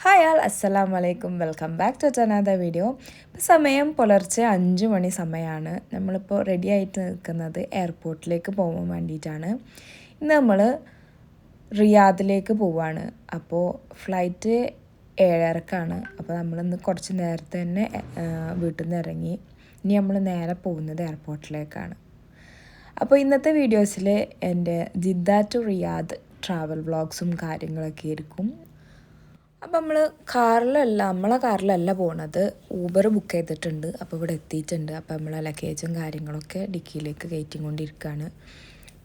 Hi all അസ്സലാമു അലൈക്കും welcome back to another video. ഇപ്പോൾ സമയം പുലർച്ചെ 5 മണി സമയമാണ്. നമ്മളിപ്പോൾ റെഡി ആയിട്ട് നിൽക്കുന്നത് എയർപോർട്ടിലേക്ക് പോകാൻ വേണ്ടിയിട്ടാണ്. ഇന്ന് നമ്മൾ റിയാദിലേക്ക് പോവാണ്. അപ്പോൾ ഫ്ലൈറ്റ് 7:30ക്കാണ്. അപ്പോൾ നമ്മളിന്ന് കുറച്ച് നേരത്തെ തന്നെ വീട്ടിൽ നിന്ന് ഇറങ്ങി. ഇനി നമ്മൾ നേരെ പോകുന്നത് എയർപോർട്ടിലേക്കാണ്. അപ്പോൾ ഇന്നത്തെ വീഡിയോസിൽ എൻ്റെ ജിദ്ദ ടു റിയാദ് ട്രാവൽ വ്ളോഗ്സും കാര്യങ്ങളൊക്കെ ആയിരിക്കും. അപ്പം നമ്മളെ കാറിലല്ല പോണത്, ഊബർ ബുക്ക് ചെയ്തിട്ടുണ്ട്. അപ്പോൾ ഇവിടെ എത്തിയിട്ടുണ്ട്. അപ്പോൾ നമ്മളെ ലഗേജും കാര്യങ്ങളൊക്കെ ഡിക്കിയിലേക്ക് കയറ്റിക്കൊണ്ടിരിക്കുകയാണ്.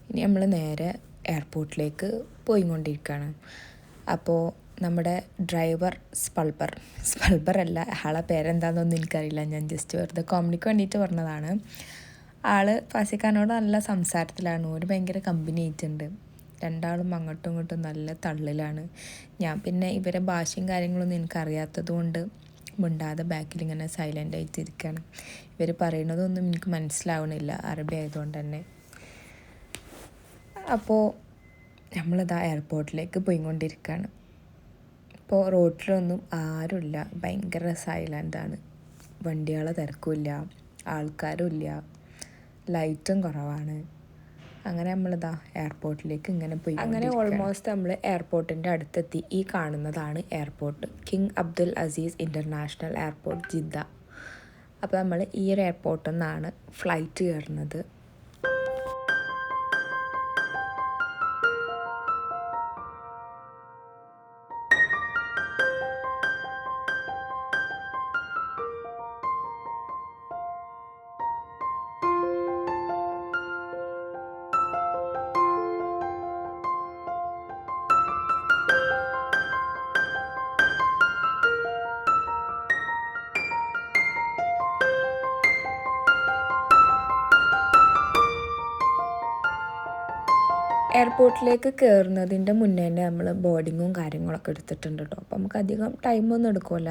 ഇനി നമ്മൾ നേരെ എയർപോർട്ടിലേക്ക് പോയിക്കൊണ്ടിരിക്കുകയാണ്. അപ്പോൾ നമ്മുടെ ഡ്രൈവർ സ്പൾബർ അല്ല, ആളെ പേരെന്താണെന്നൊന്നും എനിക്കറിയില്ല. ഞാൻ ജസ്റ്റ് വെറുതെ കോമഡിക്ക് വേണ്ടിയിട്ട് പറഞ്ഞതാണ്. ആൾ ഫാസിഖാനോട് നല്ല സംസാരത്തിലാണ്. ഒരു ഭയങ്കര കമ്പനി ആയിട്ടുണ്ട്. രണ്ടാളും അങ്ങോട്ടും ഇങ്ങോട്ടും നല്ല തള്ളിലാണ്. ഞാൻ പിന്നെ ഇവരെ ഭാഷയും കാര്യങ്ങളൊന്നും എനിക്കറിയാത്തത് കൊണ്ട് മിണ്ടാതെ ബാക്കിൽ ഇങ്ങനെ സൈലൻ്റ് ആയിട്ടിരിക്കുകയാണ്. ഇവർ പറയണതൊന്നും എനിക്ക് മനസ്സിലാവണില്ല, അറബി ആയതുകൊണ്ട് തന്നെ. അപ്പോൾ നമ്മളിതാ എയർപോർട്ടിലേക്ക് പോയിക്കൊണ്ടിരിക്കുകയാണ്. ഇപ്പോൾ റോഡിലൊന്നും ആരുമില്ല, ഭയങ്കര സൈലൻ്റാണ്. വണ്ടികളെ തിരക്കുമില്ല, ആൾക്കാരും ഇല്ല, ലൈറ്റും കുറവാണ്. അങ്ങനെ നമ്മളിതാ എയർപോർട്ടിലേക്ക് ഇങ്ങനെ പോയി. അങ്ങനെ ഓൾമോസ്റ്റ് നമ്മൾ എയർപോർട്ടിൻ്റെ അടുത്തെത്തി. ഈ കാണുന്നതാണ് airport, king Abdul Aziz international airport Jeddah. അപ്പോൾ നമ്മൾ ഈ ഒരു എയർപോർട്ടിൽ നിന്നാണ് ഫ്ലൈറ്റ് കയറുന്നത്. എയർപോർട്ടിലേക്ക് കയറുന്നതിൻ്റെ മുന്നേ തന്നെ നമ്മൾ ബോർഡിങ്ങും കാര്യങ്ങളൊക്കെ എടുത്തിട്ടുണ്ട് കേട്ടോ. അപ്പോൾ നമുക്ക് അധികം ടൈമൊന്നും എടുക്കില്ല.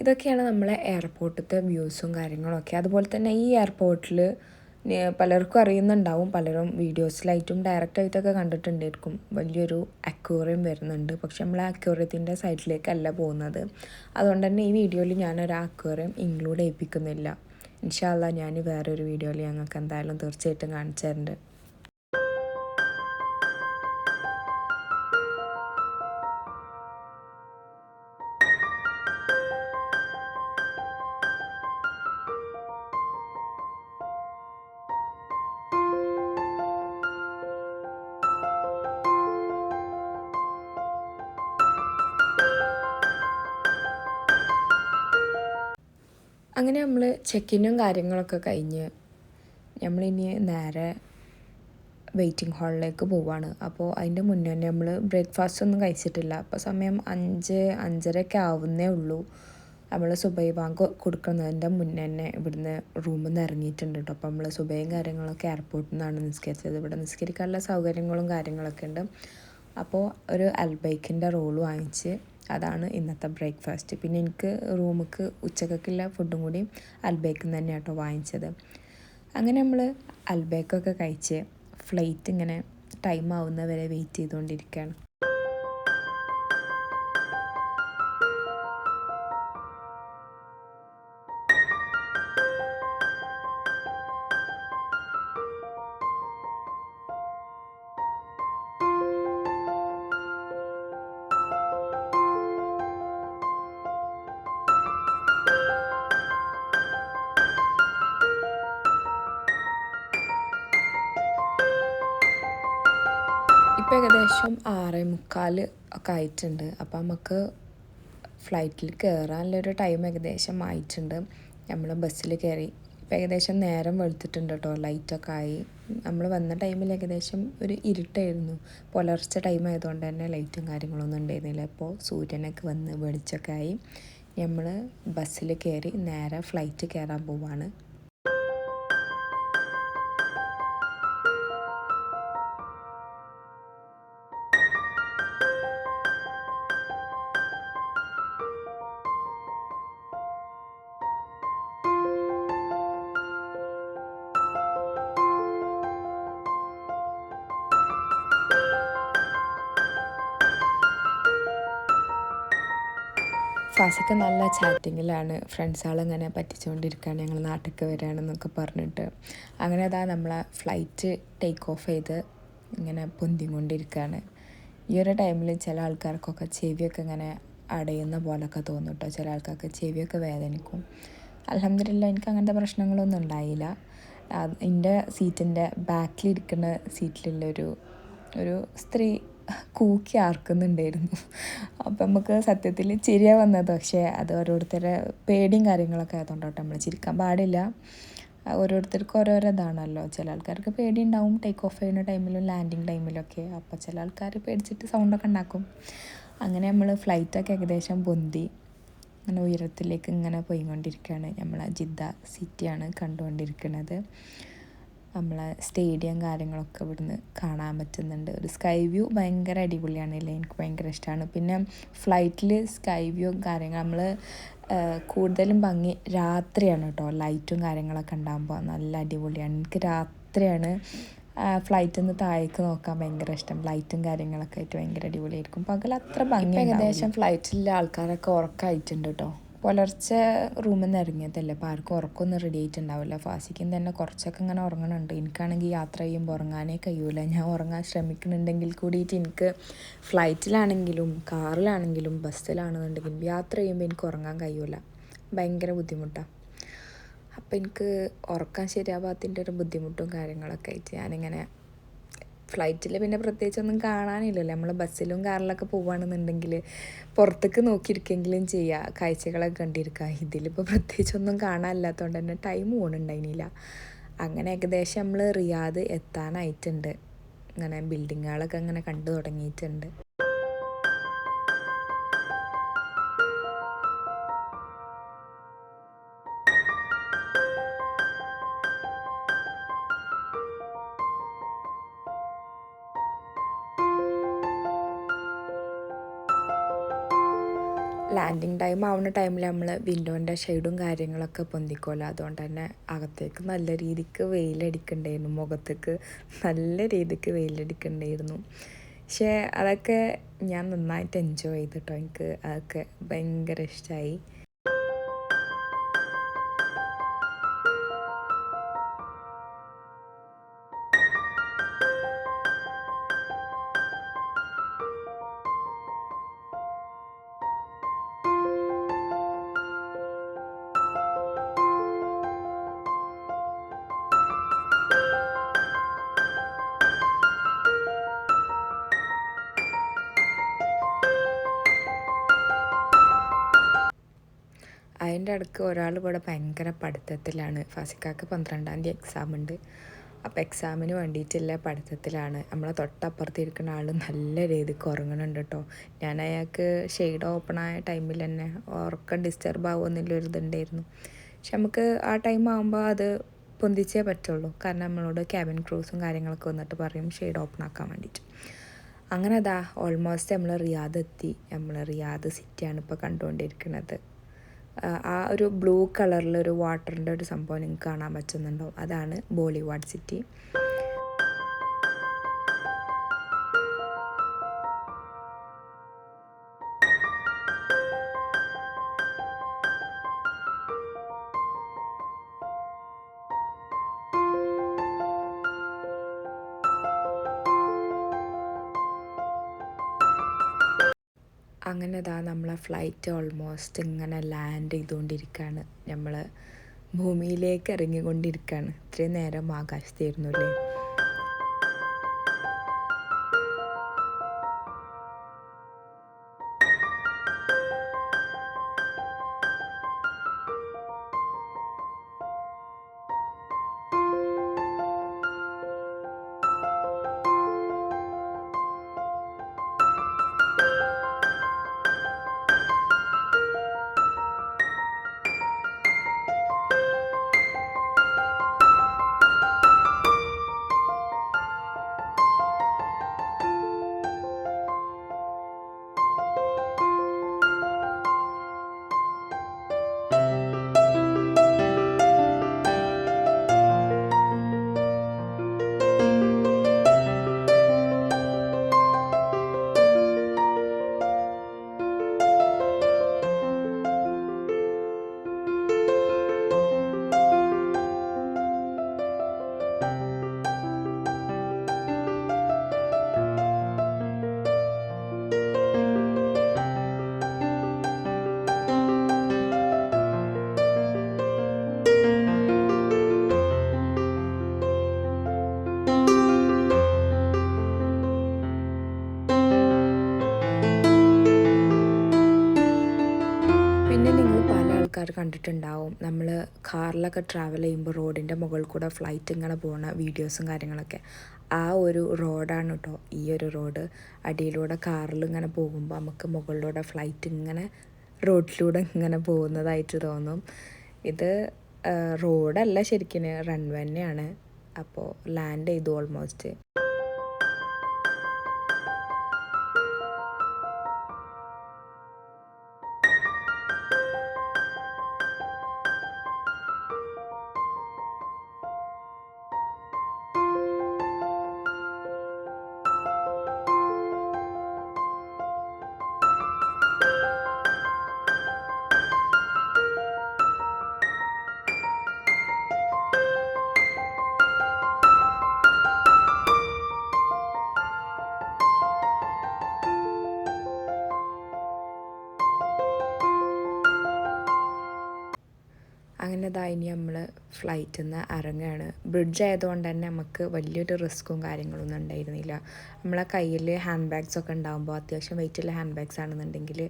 ഇതൊക്കെയാണ് നമ്മളെ എയർപോർട്ടിലത്തെ വ്യൂസും കാര്യങ്ങളൊക്കെ. അതുപോലെ തന്നെ ഈ എയർപോർട്ടിൽ പലർക്കും അറിയുന്നുണ്ടാവും, പലരും വീഡിയോസിലായിട്ടും ഡയറക്റ്റായിട്ടൊക്കെ കണ്ടിട്ടുണ്ടായിരിക്കും. വലിയൊരു അക്വേറിയം വരുന്നുണ്ട്. പക്ഷെ നമ്മൾ ആ അക്വേറിയത്തിൻ്റെ സൈഡിലേക്കല്ല പോകുന്നത്. അതുകൊണ്ട് തന്നെ ഈ വീഡിയോയിൽ ഞാനൊരു അക്വേറിയം ഇൻക്ലൂഡ് ചെയ്യിപ്പിക്കുന്നില്ല. ഇൻഷാ അല്ലാഹ് ഞാൻ വേറൊരു വീഡിയോയിൽ ഞങ്ങൾക്ക് എന്തായാലും തീർച്ചയായിട്ടും കാണിച്ചു തരുന്നുണ്ട്. അങ്ങനെ നമ്മൾ ചെക്കിനും കാര്യങ്ങളൊക്കെ കഴിഞ്ഞ് നമ്മളിനി നേരെ വെയിറ്റിംഗ് ഹാളിലേക്ക് പോവാണ്. അപ്പോൾ അതിൻ്റെ മുന്നേ തന്നെ നമ്മൾ ബ്രേക്ക്ഫാസ്റ്റ് ഒന്നും കഴിച്ചിട്ടില്ല. അപ്പോൾ സമയം 5-5:30 ആവുന്നേ ഉള്ളൂ. നമ്മൾ സുബൈ ബാങ്ക് കൊടുക്കുന്നതിൻ്റെ മുന്നേ തന്നെ ഇവിടുന്ന് റൂമിൽ നിന്ന് ഇറങ്ങിയിട്ടുണ്ട് കേട്ടോ. അപ്പോൾ നമ്മൾ സുബൈയും കാര്യങ്ങളൊക്കെ എയർപോർട്ടിൽ നിന്നാണ് നിസ്കരിച്ചത്. ഇവിടെ നിസ്കരിക്കാനുള്ള സൗകര്യങ്ങളും കാര്യങ്ങളൊക്കെ ഉണ്ട്. അപ്പോൾ ഒരു അൽബൈക്കിൻ്റെ റോള് വാങ്ങിച്ച് അതാണ് ഇന്നത്തെ ബ്രേക്ക്ഫാസ്റ്റ്. പിന്നെ എനിക്ക് റൂമിലേക്ക് ഉച്ചക്കൊക്കെയുള്ള ഫുഡും കൂടി അൽബേക്കിൽ നിന്ന് തന്നെയാണ് കേട്ടോ വാങ്ങിച്ചത്. അങ്ങനെ നമ്മൾ അൽബേക്കൊക്കെ കഴിച്ച് ഫ്ലൈറ്റ് ഇങ്ങനെ ടൈം ആവുന്നവരെ വെയിറ്റ് ചെയ്തുകൊണ്ടിരിക്കുകയാണ്. ഇപ്പോൾ ഏകദേശം 6:45 ഒക്കെ ആയിട്ടുണ്ട്. അപ്പോൾ നമുക്ക് ഫ്ലൈറ്റിൽ കയറാനുള്ളൊരു ടൈം ഏകദേശം ആയിട്ടുണ്ട്. നമ്മൾ ബസ്സിൽ കയറി. ഇപ്പോൾ ഏകദേശം നേരം വെളുത്തിട്ടുണ്ട് കേട്ടോ, ലൈറ്റൊക്കെ ആയി. നമ്മൾ വന്ന ടൈമിൽ ഏകദേശം ഒരു ഇരുട്ടായിരുന്നു. പുലർച്ചെ ടൈം ആയതുകൊണ്ട് തന്നെ ലൈറ്റും കാര്യങ്ങളൊന്നും ഉണ്ടായിരുന്നില്ല. ഇപ്പോൾ സൂര്യനൊക്കെ വന്ന് വെളിച്ചമൊക്കെ ആയി. നമ്മൾ ബസ്സിൽ കയറി നേരെ ഫ്ലൈറ്റ് കയറാൻ പോവാണ്. ഫാസിക്ക് നല്ല ചാറ്റിങ്ങിലാണ്. ഫ്രണ്ട്സുകളിങ്ങനെ പറ്റിച്ചുകൊണ്ടിരിക്കുകയാണ്, ഞങ്ങൾ നാട്ടിലേക്ക് വരികയാണെന്നൊക്കെ പറഞ്ഞിട്ട്. അങ്ങനെ അതാ നമ്മളെ ഫ്ലൈറ്റ് ടേക്ക് ഓഫ് ചെയ്ത് ഇങ്ങനെ പൊന്തിക്കൊണ്ടിരിക്കുകയാണ്. ഈ ഒരു ടൈമിൽ ചില ആൾക്കാർക്കൊക്കെ ചെവിയൊക്കെ ഇങ്ങനെ അടയുന്ന പോലൊക്കെ തോന്നും കേട്ടോ. ചില ആൾക്കാർക്ക് ചെവിയൊക്കെ വേദനിക്കും. അൽഹംദുലില്ലാഹ് എനിക്ക് അങ്ങനത്തെ പ്രശ്നങ്ങളൊന്നും ഉണ്ടായില്ല. എൻ്റെ സീറ്റിൻ്റെ ബാക്കിലിരിക്കുന്ന സീറ്റിലുള്ളൊരു സ്ത്രീ കൂക്കി ആർക്കുന്നുണ്ടായിരുന്നു. അപ്പം നമുക്ക് സത്യത്തിൽ ചിരിയാ വന്നത്. പക്ഷേ അത് ഓരോരുത്തരുടെ പേടിയും കാര്യങ്ങളൊക്കെ ആയതുകൊണ്ടോട്ടെ, നമ്മൾ ചിരിക്കാൻ പാടില്ല. ഓരോരുത്തർക്കും ഓരോരോ ഇതാണല്ലോ. ചില ആൾക്കാർക്ക് പേടി ഉണ്ടാവും ടേക്ക് ഓഫ് ചെയ്യുന്ന ടൈമിലും ലാൻഡിങ് ടൈമിലൊക്കെ. അപ്പോൾ ചില ആൾക്കാർ പേടിച്ചിട്ട് സൗണ്ടൊക്കെ ഉണ്ടാക്കും. അങ്ങനെ നമ്മൾ ഫ്ലൈറ്റൊക്കെ ഏകദേശം പൊന്തി അങ്ങനെ ഉയരത്തിലേക്ക് ഇങ്ങനെ പോയിക്കൊണ്ടിരിക്കുകയാണ്. നമ്മളെ ജിദ്ദ സിറ്റിയാണ് കണ്ടുകൊണ്ടിരിക്കുന്നത്. നമ്മളെ സ്റ്റേഡിയം കാര്യങ്ങളൊക്കെ ഇവിടുന്ന് കാണാൻ പറ്റുന്നുണ്ട്. ഒരു സ്കൈ വ്യൂ ഭയങ്കര അടിപൊളിയാണല്ലേ, എനിക്ക് ഭയങ്കര ഇഷ്ടമാണ്. പിന്നെ ഫ്ലൈറ്റിൽ സ്കൈ വ്യൂ കാര്യങ്ങൾ നമ്മൾ കൂടുതലും ഭംഗി രാത്രിയാണ് കേട്ടോ. ലൈറ്റും കാര്യങ്ങളൊക്കെ ഉണ്ടാകുമ്പോൾ നല്ല അടിപൊളിയാണ്. എനിക്ക് രാത്രിയാണ് ഫ്ലൈറ്റിൽ നിന്ന് താഴേക്ക് നോക്കാൻ ഭയങ്കര ഇഷ്ടം. ലൈറ്റും കാര്യങ്ങളൊക്കെ ആയിട്ട് ഭയങ്കര അടിപൊളിയായിരിക്കും. പകൽ അത്ര ഭംഗി ഏകദേശം ഫ്ലൈറ്റിലെ ആൾക്കാരൊക്കെ ഉറക്കമായിട്ടുണ്ട് കേട്ടോ. പുലർച്ചെ റൂമിൽ നിന്ന് ഇറങ്ങിയതല്ലേ, അപ്പോൾ ആർക്കും ഉറക്കമൊന്നും റെഡി ആയിട്ടുണ്ടാവില്ല. ഫാസിക്കും തന്നെ കുറച്ചൊക്കെ ഇങ്ങനെ ഉറങ്ങണുണ്ട്. എനിക്കാണെങ്കിൽ യാത്ര ചെയ്യുമ്പോൾ ഉറങ്ങാനേ കഴിയൂല. ഞാൻ ഉറങ്ങാൻ ശ്രമിക്കുന്നുണ്ടെങ്കിൽ കൂടിയിട്ട് എനിക്ക് ഫ്ലൈറ്റിലാണെങ്കിലും കാറിലാണെങ്കിലും ബസ്സിലാണെന്നുണ്ടെങ്കിലും യാത്ര ചെയ്യുമ്പോൾ എനിക്ക് ഉറങ്ങാൻ കഴിയൂല. ഭയങ്കര ബുദ്ധിമുട്ടാണ്. അപ്പോൾ എനിക്ക് ഉറക്കാൻ ശരിയാവാത്തതിൻ്റെ ഒരു ബുദ്ധിമുട്ടും കാര്യങ്ങളൊക്കെ ആയിട്ട് ഞാനിങ്ങനെ ഫ്ലൈറ്റിൽ പിന്നെ പ്രത്യേകിച്ചൊന്നും കാണാനില്ലല്ലോ. നമ്മൾ ബസ്സിലും കാറിലൊക്കെ പോവുകയാണെന്നുണ്ടെങ്കിൽ പുറത്തേക്ക് നോക്കിയിരിക്കെങ്കിലും ചെയ്യുക, കാഴ്ചകളൊക്കെ കണ്ടിരിക്കുക. ഇതിലിപ്പോൾ പ്രത്യേകിച്ചൊന്നും കാണാനില്ലാത്തതുകൊണ്ട് തന്നെ ടൈം പോകണുണ്ടായിരുന്നില്ല. അങ്ങനെ ഏകദേശം നമ്മൾ റിയാദ് എത്താനായിട്ടുണ്ട്. ഇങ്ങനെ ബിൽഡിങ്ങുകളൊക്കെ ഇങ്ങനെ കണ്ടു തുടങ്ങിയിട്ടുണ്ട്. ലാൻഡിങ് ടൈം ആവുന്ന ടൈമിൽ നമ്മൾ വിൻഡോൻ്റെ ഷെയ്ഡും കാര്യങ്ങളൊക്കെ പൊന്തിക്കുമല്ലോ, അതുകൊണ്ട് തന്നെ അകത്തേക്ക് നല്ല രീതിക്ക് വെയിലടിക്കണ്ടായിരുന്നു, മുഖത്തേക്ക് നല്ല രീതിക്ക് വെയിലടിക്കണ്ടായിരുന്നു. പക്ഷേ അതൊക്കെ ഞാൻ നന്നായിട്ട് എൻജോയ് ചെയ്തിട്ടോ. എനിക്ക് അതൊക്കെ ഭയങ്കര ഇഷ്ടമായി. അതിൻ്റെ ഇടയ്ക്ക് ഒരാൾ ഇവിടെ ഭയങ്കര പഠിത്തത്തിലാണ്. ഫാസിക്കാക്ക് 12-ാം തീയതി എക്സാം ഉണ്ട്. അപ്പോൾ എക്സാമിന് വേണ്ടിയിട്ടുള്ള പഠിത്തത്തിലാണ്. നമ്മളെ തൊട്ടപ്പുറത്ത് ഇരിക്കുന്ന ആൾ നല്ല രീതിക്ക് ഉറങ്ങുന്നുണ്ട് കേട്ടോ. ഞാൻ അയാൾക്ക് ഷെയ്ഡ് ഓപ്പൺ ആയ ടൈമിൽ തന്നെ ഉറക്കം ഡിസ്റ്റർബ് ആവുമെന്നുള്ളൊരു ഇതുണ്ടായിരുന്നു. പക്ഷെ നമുക്ക് ആ ടൈം ആകുമ്പോൾ അത് പൊന്തിച്ചേ പറ്റുള്ളൂ. കാരണം നമ്മളോട് ക്യാബിൻ ക്രൂസും കാര്യങ്ങളൊക്കെ വന്നിട്ട് പറയും ഷെയ്ഡ് ഓപ്പൺ ആക്കാൻ വേണ്ടിയിട്ട്. അങ്ങനെ അതാ ഓൾമോസ്റ്റ് നമ്മൾ റിയാദ് എത്തി. നമ്മൾ റിയാദ് സിറ്റിയാണ് ഇപ്പോൾ കണ്ടുകൊണ്ടിരിക്കുന്നത്. ആ ഒരു ബ്ലൂ കളറിലൊരു വാട്ടറിൻ്റെ ഒരു സംഭവം നിങ്ങൾക്ക് കാണാൻ പറ്റുന്നുണ്ടോ, അതാണ് ബോളിവുഡ് സിറ്റി. അങ്ങനെ ഇതാ നമ്മളെ ഫ്ലൈറ്റ് ഓൾമോസ്റ്റ് ഇങ്ങനെ ലാൻഡ് ചെയ്തുകൊണ്ടിരിക്കുകയാണ്. നമ്മൾ ഭൂമിയിലേക്ക് ഇറങ്ങിക്കൊണ്ടിരിക്കുകയാണ്. ഇത്രയും നേരം ആകാശത്തായിരുന്നു അല്ലേ. ആൾക്കാർ കണ്ടിട്ടുണ്ടാവും. നമ്മൾ കാറിലൊക്കെ ട്രാവൽ ചെയ്യുമ്പോൾ റോഡിൻ്റെ മുകളിൽ കൂടെ ഫ്ലൈറ്റ് ഇങ്ങനെ പോകുന്ന വീഡിയോസും കാര്യങ്ങളൊക്കെ. ആ ഒരു റോഡാണ് കേട്ടോ ഈ ഒരു റോഡ്. അടിയിലൂടെ കാറിൽ ഇങ്ങനെ പോകുമ്പോൾ നമുക്ക് മുകളിലൂടെ ഫ്ലൈറ്റ് ഇങ്ങനെ റോഡിലൂടെ ഇങ്ങനെ പോകുന്നതായിട്ട് തോന്നും. ഇത് റോഡല്ല, ശരിക്കും റൺവേ തന്നെയാണ്. അപ്പോൾ ലാൻഡ് ചെയ്തു ഓൾമോസ്റ്റ്. അങ്ങനെ ഇനി നമ്മൾ ഫ്ലൈറ്റിൽ നിന്ന് ഇറങ്ങുകയാണ്. ബ്രിഡ്ജ് ആയതുകൊണ്ട് തന്നെ നമുക്ക് വലിയൊരു റിസ്ക്കും കാര്യങ്ങളൊന്നും ഉണ്ടായിരുന്നില്ല. നമ്മളെ കയ്യിൽ ഹാൻഡ് ബാഗ്സൊക്കെ ഉണ്ടാകുമ്പോൾ അത്യാവശ്യം വെയിറ്റുള്ള ഹാൻഡ് ബാഗ്സ് ആണെന്നുണ്ടെങ്കിൽ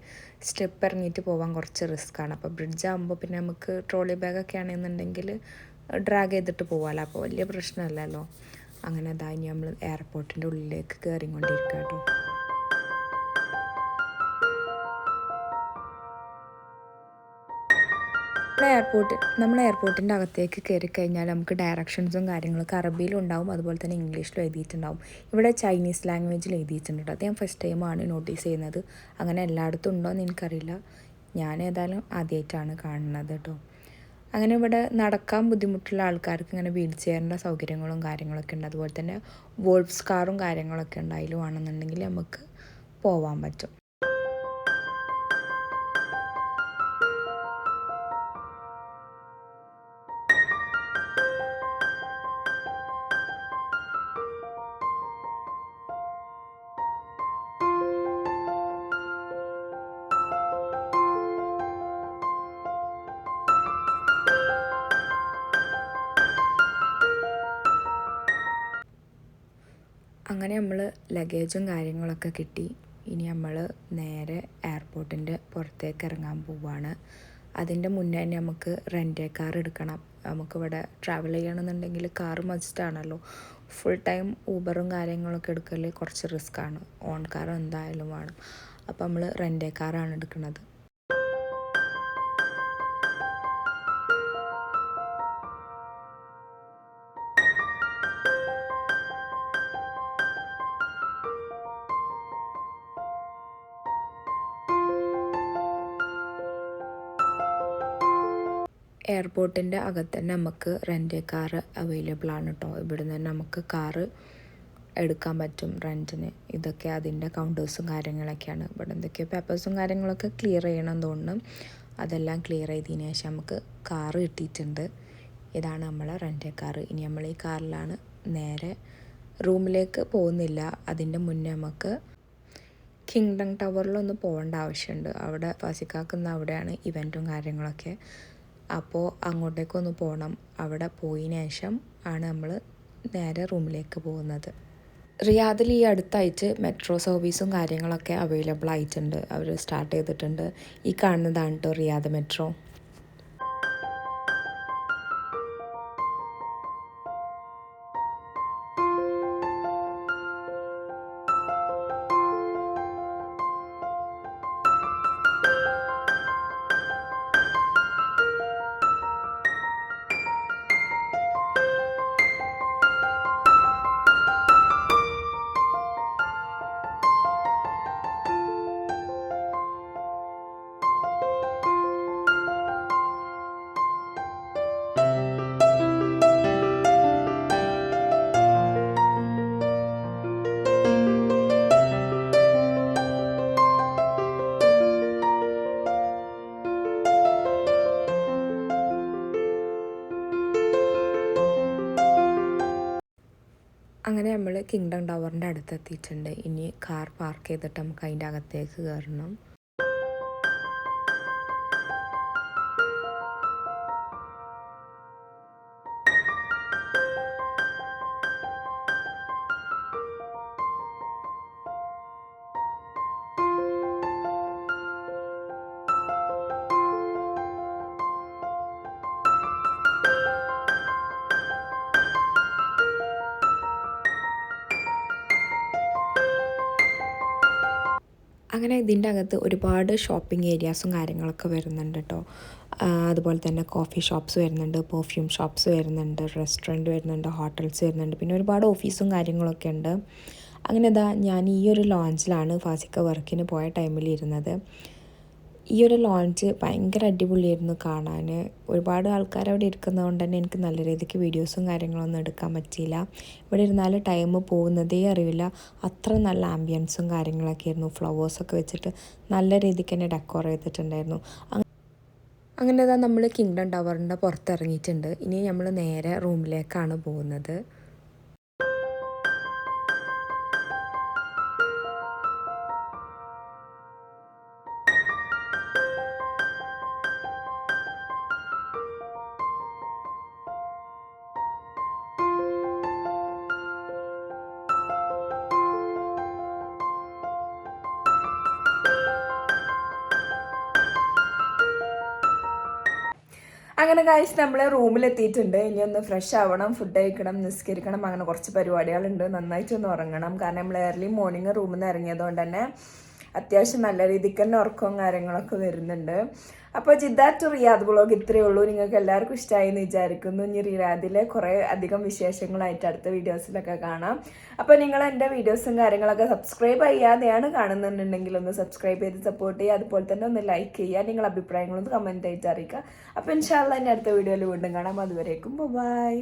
സ്റ്റെപ്പ് ഇറങ്ങിയിട്ട് പോകാൻ കുറച്ച് റിസ്ക്കാണ്. അപ്പോൾ ബ്രിഡ്ജ് ആകുമ്പോൾ പിന്നെ നമുക്ക് ട്രോളി ബാഗൊക്കെ ആണെന്നുണ്ടെങ്കിൽ ഡ്രാഗ് ചെയ്തിട്ട് പോകാമല്ലോ, അപ്പോൾ വലിയ പ്രശ്നമല്ലല്ലോ. അങ്ങനെ ഇനി നമ്മൾ എയർപോർട്ടിൻ്റെ ഉള്ളിലേക്ക് കയറിക്കൊണ്ടിരിക്കുക കേട്ടോ. നമ്മൾ എയർപോർട്ടിൻ്റെ അകത്തേക്ക് കയറി കഴിഞ്ഞാൽ നമുക്ക് ഡയറക്ഷൻസും കാര്യങ്ങളൊക്കെ അറബിയിലും ഉണ്ടാവും, അതുപോലെ തന്നെ ഇംഗ്ലീഷിലും എഴുതിയിട്ടുണ്ടാവും. ഇവിടെ ചൈനീസ് ലാംഗ്വേജിൽ എഴുതിയിട്ടുണ്ട്. അത് ഞാൻ ഫസ്റ്റ് ടൈമാണ് നോട്ടീസ് ചെയ്യുന്നത്. അങ്ങനെ എല്ലായിടത്തും ഉണ്ടോ എന്ന് എനിക്കറിയില്ല. ഞാൻ ഏതായാലും ആദ്യമായിട്ടാണ് കാണുന്നത് കേട്ടോ. അങ്ങനെ ഇവിടെ നടക്കാൻ ബുദ്ധിമുട്ടുള്ള ആൾക്കാർക്ക് ഇങ്ങനെ വീൽ ചെയറിൻ്റെ സൗകര്യങ്ങളും കാര്യങ്ങളൊക്കെ ഉണ്ട്. അതുപോലെ തന്നെ വോൾഫ്സ് കാറും കാര്യങ്ങളൊക്കെ ഉണ്ട്. അതിലുവാണെന്നുണ്ടെങ്കിൽ നമുക്ക് പോകാൻ പറ്റും. അങ്ങനെ നമ്മൾ ലഗേജും കാര്യങ്ങളൊക്കെ കിട്ടി. ഇനി നമ്മൾ നേരെ എയർപോർട്ടിൻ്റെ പുറത്തേക്ക് ഇറങ്ങാൻ പോവുകയാണ്. അതിൻ്റെ മുന്നേ തന്നെ നമുക്ക് റെൻ്റ് കാർ എടുക്കണം. നമുക്കിവിടെ ട്രാവൽ ചെയ്യണമെന്നുണ്ടെങ്കിൽ കാർ മസ്റ്റാണല്ലോ. ഫുൾ ടൈം ഊബറും കാര്യങ്ങളൊക്കെ എടുക്കൽ കുറച്ച് റിസ്ക്കാണ്. ഓൺ കാർ എന്തായാലും വേണം. അപ്പോൾ നമ്മൾ റെൻ്റ് കാറാണ് എടുക്കുന്നത്. എയർപോർട്ടിൻ്റെ അകത്ത് തന്നെ നമുക്ക് റെൻ്റ് കാർ അവൈലബിൾ ആണ് കേട്ടോ. ഇവിടെ നിന്ന് നമുക്ക് കാറ് എടുക്കാൻ പറ്റും റെൻറ്റിന്. ഇതൊക്കെ അതിൻ്റെ കൗണ്ടേഴ്സും കാര്യങ്ങളൊക്കെയാണ്. ഇവിടെ എന്തൊക്കെയോ പേപ്പേഴ്സും കാര്യങ്ങളൊക്കെ ക്ലിയർ ചെയ്യണം തോന്നുന്നു. അതെല്ലാം ക്ലിയർ ചെയ്തതിന് ശേഷം നമുക്ക് കാറ് കിട്ടിയിട്ടുണ്ട്. ഇതാണ് നമ്മളെ റെൻ്റ് കാറ്. ഇനി നമ്മൾ ഈ കാറിലാണ് നേരെ റൂമിലേക്ക് പോകുന്നില്ല. അതിൻ്റെ മുന്നേ നമുക്ക് കിങ്ഡം ടവറിലൊന്ന് പോകേണ്ട ആവശ്യമുണ്ട്. അവിടെ ഫസിക്കാക്കുന്ന അവിടെയാണ് ഇവൻറ്റും കാര്യങ്ങളൊക്കെ. അപ്പോൾ അങ്ങോട്ടേക്കൊന്ന് പോകണം. അവിടെ പോയതിന് ശേഷം ആണ് നമ്മൾ നേരെ റൂമിലേക്ക് പോകുന്നത്. റിയാദിൽ ഈ അടുത്തായിട്ട് മെട്രോ സർവീസും കാര്യങ്ങളൊക്കെ അവൈലബിൾ ആയിട്ടുണ്ട്. അവർ സ്റ്റാർട്ട് ചെയ്തിട്ടുണ്ട്. ഈ കാണുന്നതാണ് കേട്ടോ റിയാദ് മെട്രോ. അങ്ങനെ നമ്മൾ കിങ്ഡം ടവറിൻ്റെ അടുത്തെത്തിയിട്ടുണ്ട്. ഇനി കാർ പാർക്ക് ചെയ്തിട്ട് നമുക്ക് അതിൻ്റെ അകത്തേക്ക് കയറണം. അങ്ങനെ ഇതിൻ്റെ അകത്ത് ഒരുപാട് ഷോപ്പിംഗ് ഏരിയാസും കാര്യങ്ങളൊക്കെ വരുന്നുണ്ട് കേട്ടോ. അതുപോലെ തന്നെ കോഫി ഷോപ്സ് വരുന്നുണ്ട്, പെർഫ്യൂം ഷോപ്സ് വരുന്നുണ്ട്, റെസ്റ്റോറൻറ്റ് വരുന്നുണ്ട്, ഹോട്ടൽസ് വരുന്നുണ്ട്, പിന്നെ ഒരുപാട് ഓഫീസും കാര്യങ്ങളൊക്കെ ഉണ്ട്. അങ്ങനെ ഞാൻ ഈ ഒരു ലോഞ്ചിലാണ് ഫാസിക്ക വർക്കിന് പോയ ടൈമിൽ ഇരുന്നത്. ഈ ഒരു ലോഞ്ച് ഭയങ്കര അടിപൊളിയായിരുന്നു കാണാൻ. ഒരുപാട് ആൾക്കാർ അവിടെ ഇരിക്കുന്നതുകൊണ്ട് തന്നെ എനിക്ക് നല്ല രീതിക്ക് വീഡിയോസും കാര്യങ്ങളൊന്നും എടുക്കാൻ പറ്റിയില്ല. ഇവിടെ ഇരുന്നാൽ ടൈം പോകുന്നതേ അറിയില്ല. അത്ര നല്ല ആംബിയൻസും കാര്യങ്ങളൊക്കെ ആയിരുന്നു. ഫ്ലവേഴ്സൊക്കെ വെച്ചിട്ട് നല്ല രീതിക്ക് തന്നെ ഡെക്കോർ ചെയ്തിട്ടുണ്ടായിരുന്നു. അങ്ങനെ നമ്മൾ കിങ്ഡം ടവറിൻ്റെ പുറത്തിറങ്ങിയിട്ടുണ്ട്. ഇനി നമ്മൾ നേരെ റൂമിലേക്കാണ് പോകുന്നത്. അങ്ങനെ ഗൈസ് നമ്മൾ റൂമിലെത്തിയിട്ടുണ്ട്. ഇനി ഒന്ന് ഫ്രഷ് ആവണം, ഫുഡ് കഴിക്കണം, നിസ്കരിക്കണം, അങ്ങനെ കുറച്ച് പരിപാടികളുണ്ട്. നന്നായിട്ടൊന്ന് ഉറങ്ങണം. കാരണം നമ്മൾ ഏർലി മോർണിംഗ് റൂമിൽ നിന്ന് ഇറങ്ങിയതുകൊണ്ട് തന്നെ അത്യാവശ്യം നല്ല രീതിക്ക് തന്നെ ഉറക്കവും കാര്യങ്ങളൊക്കെ വരുന്നുണ്ട്. അപ്പോൾ ജിദ്ദ ടു റിയാദ് വ്ളോഗ് ഇത്രയേ ഉള്ളൂ. നിങ്ങൾക്ക് എല്ലാവർക്കും ഇഷ്ടമായി എന്ന് വിചാരിക്കുന്നു. ഇനി റിയാദിലെ കുറേ അധികം വിശേഷങ്ങളായിട്ട് അടുത്ത വീഡിയോസിലൊക്കെ കാണാം. അപ്പോൾ നിങ്ങൾ എൻ്റെ വീഡിയോസും കാര്യങ്ങളൊക്കെ സബ്സ്ക്രൈബ് ചെയ്യാതെയാണ് കാണുന്നുണ്ടെങ്കിൽ ഒന്ന് സബ്സ്ക്രൈബ് ചെയ്ത് സപ്പോർട്ട് ചെയ്യുക. അതുപോലെ തന്നെ ഒന്ന് ലൈക്ക് ചെയ്യുക. നിങ്ങളുടെ അഭിപ്രായങ്ങളൊന്ന് കമൻറ്റ് ആയിട്ട് അറിയിക്കുക. അപ്പോൾ ഇൻഷാ അല്ലാഹ് എൻ്റെ അടുത്ത വീഡിയോയിൽ വീണ്ടും കാണാം. അതുവരേക്കും ബൈ.